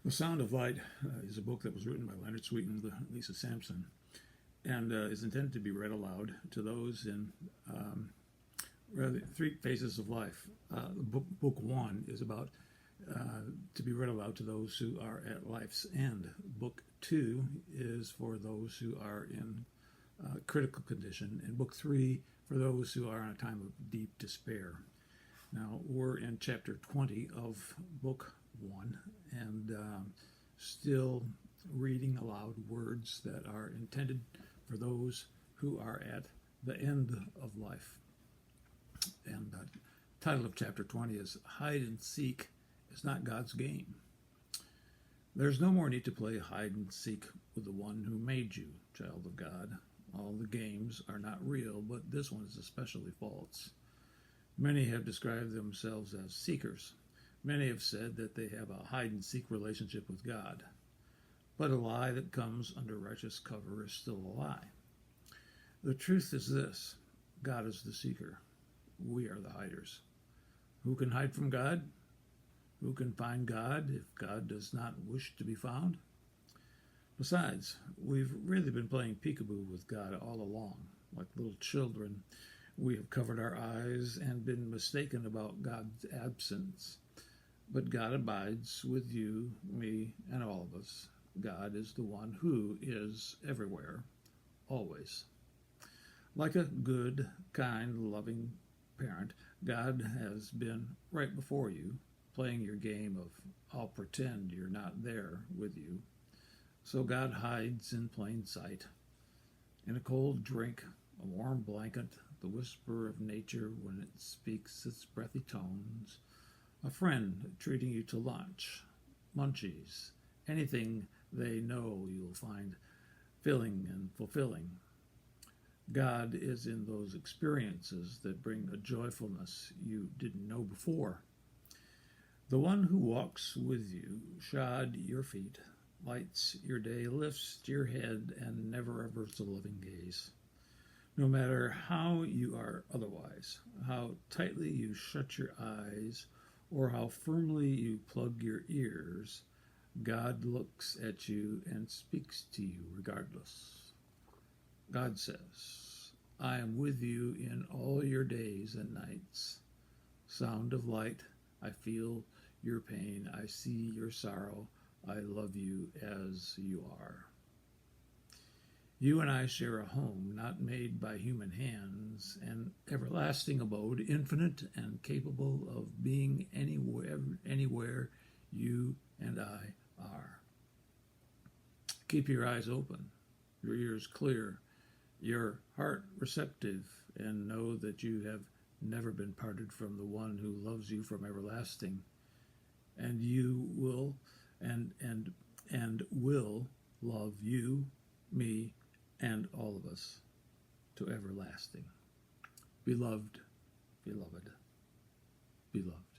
The Sound of Light is a book that was written by Leonard Sweet and Lisa Sampson, and is intended to be read aloud to those in three phases of life. Book one is about to be read aloud to those who are at life's end. Book two is for those who are in critical condition, and book three for those who are in a time of deep despair. Now, we're in chapter 20 of book one, and still reading aloud words that are intended for those who are at the end of life. And the title of chapter 20 is Hide and Seek is Not God's Game. There's no more need to play hide and seek with the one who made you, child of God. All the games are not real, but this one is especially false. Many have described themselves as seekers. Many have said that they have a hide-and-seek relationship with God. But a lie that comes under righteous cover is still a lie. The truth is this: God is the seeker. We are the hiders. Who can hide from God? Who can find God if God does not wish to be found? Besides, we've really been playing peekaboo with God all along. Like little children, we have covered our eyes and been mistaken about God's absence. But God abides with you, me, and all of us. God is the one who is everywhere, always. Like a good, kind, loving parent, God has been right before you, playing your game of I'll pretend you're not there with you. So God hides in plain sight. In a cold drink, a warm blanket, the whisper of nature when it speaks its breathy tones, a friend treating you to lunch, munchies, anything they know you'll find filling and fulfilling. God is in those experiences that bring a joyfulness you didn't know before. The one who walks with you, shod your feet, lights your day, lifts your head, and never averts a loving gaze. No matter how you are otherwise, how tightly you shut your eyes, or how firmly you plug your ears, God looks at you and speaks to you regardless. God says, I am with you in all your days and nights. Sound of light, I feel your pain, I see your sorrow, I love you as you are. You and I share a home not made by human hands, an everlasting abode, infinite and capable of being anywhere you and I are. Keep your eyes open, your ears clear, your heart receptive, and know that you have never been parted from the one who loves you from everlasting, and you will and will love you, me, and all of us to everlasting. Beloved, beloved, beloved.